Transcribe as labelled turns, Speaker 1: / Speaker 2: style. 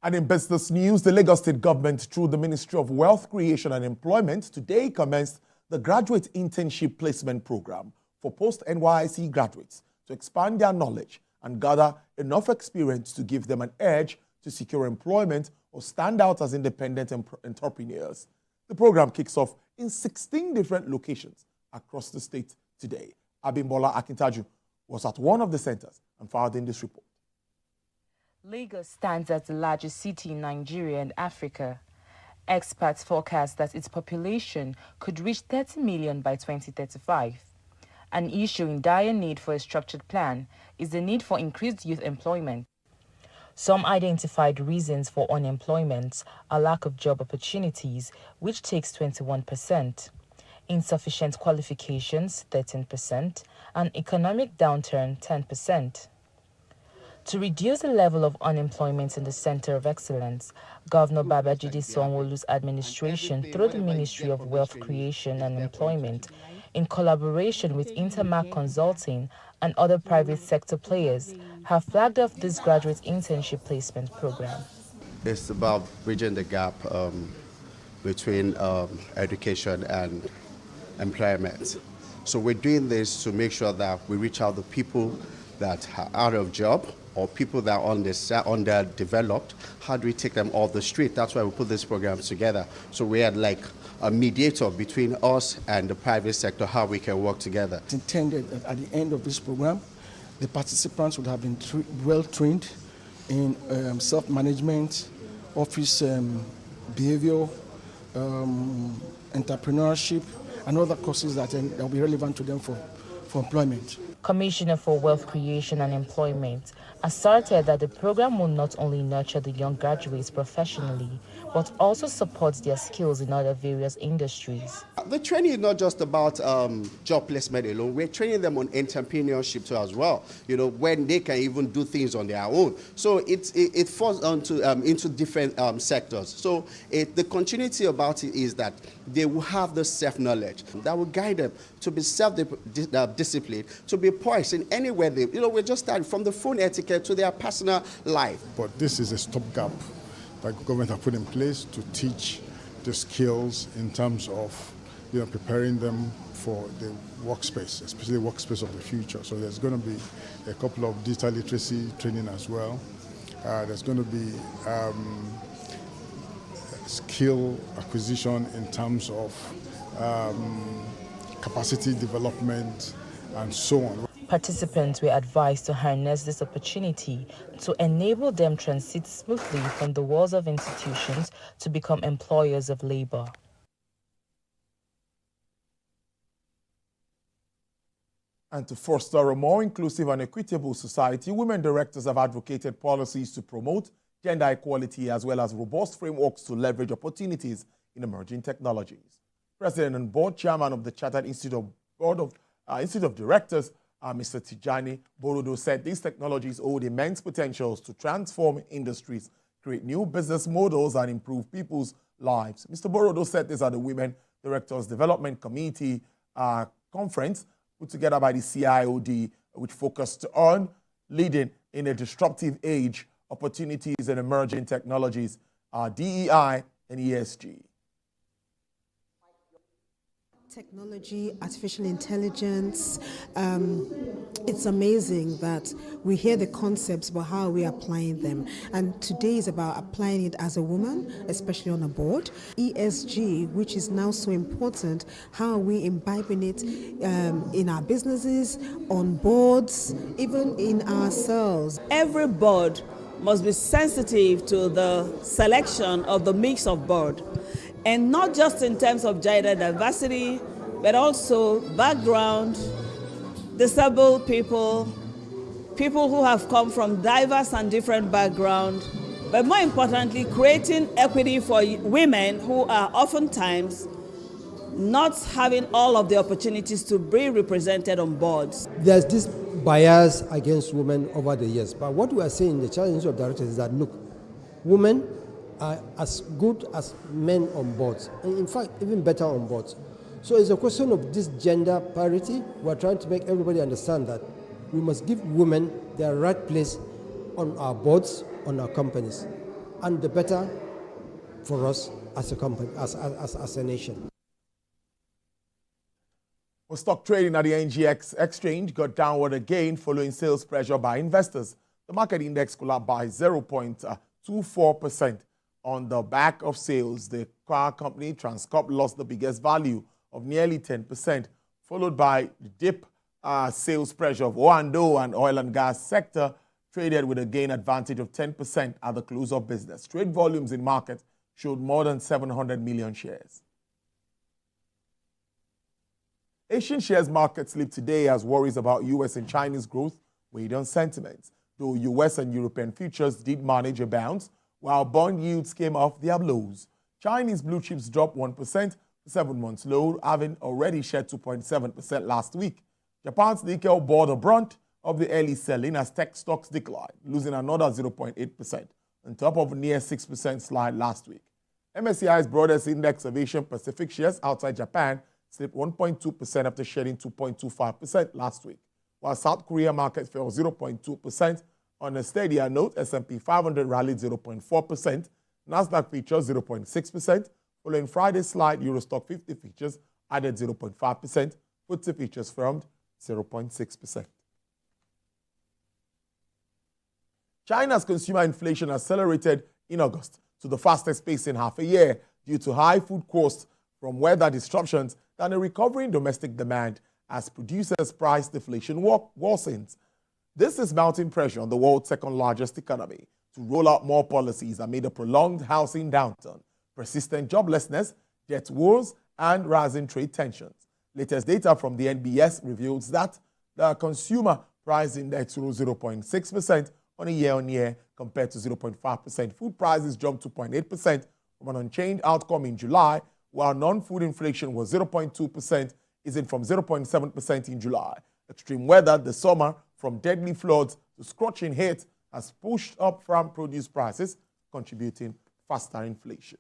Speaker 1: And in business news, the Lagos State government, through the Ministry of Wealth Creation and Employment, today commenced the Graduate Internship Placement Program for post-NYSC graduates to expand their knowledge and gather enough experience to give them an edge to secure employment or stand out as independent entrepreneurs. The program kicks off in 16 different locations across the state today. Abimbola Akintaju was at one of the centers and filed in this report.
Speaker 2: Lagos stands as the largest city in Nigeria and Africa. Experts forecast that its population could reach 30 million by 2035. An issue in dire need for a structured plan is the need for increased youth employment. Some identified reasons for unemployment are lack of job opportunities, which takes 21%, insufficient qualifications, 13%, and economic downturn, 10%. To reduce the level of unemployment in the Center of Excellence, Governor Babajide Sanwo-Olu's administration, through the Ministry of Wealth Creation and Employment, in collaboration with Intermark Consulting and other private sector players, have flagged off this graduate internship placement program.
Speaker 3: It's about bridging the gap between education and employment. So we're doing this to make sure that we reach out to people that are out of job or people that are underdeveloped. How do we take them off the street? That's why we put this program together. So we had like a mediator between us and the private sector, how we can work together.
Speaker 4: It's intended that at the end of this program, the participants would have been well trained in self-management, office behavior, entrepreneurship, and other courses that will be relevant to them for employment.
Speaker 2: Commissioner for Wealth Creation and Employment asserted that the program will not only nurture the young graduates professionally, but also support their skills in other various industries.
Speaker 3: The training is not just about job placement alone. We're training them on entrepreneurship too as well, you know, when they can even do things on their own. So it falls into different sectors. So the continuity about it is that they will have the self-knowledge that will guide them to be self-disciplined, to be poised in anywhere they, you know, we're just starting from the phone etiquette to their personal life.
Speaker 5: But this is a stopgap that government have put in place to teach the skills in terms of, you know, preparing them for the workspace, especially the workspace of the future. So there's going to be a couple of digital literacy training as well. There's going to be skill acquisition in terms of capacity development and so on.
Speaker 2: Participants were advised to harness this opportunity to enable them transit smoothly from the walls of institutions to become employers of labor.
Speaker 1: And to foster a more inclusive and equitable society, women directors have advocated policies to promote gender equality as well as robust frameworks to leverage opportunities in emerging technologies. President and board chairman of the Chartered Institute of Directors, Mr. Tijani Borodo, said these technologies hold immense potentials to transform industries, create new business models, and improve people's lives. Mr. Borodo said this at the Women Directors Development Committee conference put together by the CIOD, which focused on leading in a disruptive age, opportunities in emerging technologies, DEI and ESG.
Speaker 6: Technology, artificial intelligence, it's amazing that we hear the concepts, but how are we applying them? And today is about applying it as a woman, especially on a board. ESG, which is now so important, how are we imbibing it in our businesses, on boards, even in ourselves?
Speaker 7: Every board must be sensitive to the selection of the mix of board. And not just in terms of gender diversity, but also background, disabled people, people who have come from diverse and different backgrounds, but more importantly, creating equity for women who are oftentimes not having all of the opportunities to be represented on boards.
Speaker 8: There's this bias against women over the years, but what we are saying in the Chartered Institute of Directors is that, look, women are as good as men on boards, and in fact, even better on boards. So it's a question of this gender parity. We're trying to make everybody understand that we must give women their right place on our boards, on our companies. and the better for us as a company, as a nation.
Speaker 1: Well, stock trading at the NGX exchange got downward again following sales pressure by investors. The market index collapsed by 0.24% on the back of sales. The car company Transcorp lost the biggest value of nearly 10%, followed by the dip sales pressure of O&O and oil and gas sector traded with a gain advantage of 10% at the close of business. Trade volumes in market showed more than 700 million shares. Asian shares market slipped today as worries about U.S. and Chinese growth weighed on sentiment, though U.S. and European futures did manage a bounce, while bond yields came off their lows. Chinese blue chips dropped 1% to 7 months low, having already shed 2.7% last week. Japan's Nikkei bore the brunt of the early selling as tech stocks declined, losing another 0.8%, on top of a near 6% slide last week. MSCI's broadest index of Asian Pacific shares outside Japan slipped 1.2% after shedding 2.25% last week, while South Korea market fell 0.2%. On a steadier note, S&P 500 rallied 0.4%, Nasdaq features 0.6%, following Friday's slide. Eurostock 50 features added 0.5%, FTSE features firmed 0.6%. China's consumer inflation accelerated in August to the fastest pace in half a year due to high food costs from weather disruptions and a recovery in domestic demand as producers' price deflation worsens. This is mounting pressure on the world's second-largest economy to roll out more policies amid a prolonged housing downturn, persistent joblessness, debt woes, and rising trade tensions. Latest data from the NBS reveals that the consumer price index rose 0.6% on a year-on-year compared to 0.5%. Food prices jumped 2.8% from an unchanged outcome in July, while non-food inflation was 0.2%, easing from 0.7% in July. Extreme weather this summer, from deadly floods to scorching heat, has pushed up farm produce prices, contributing faster inflation.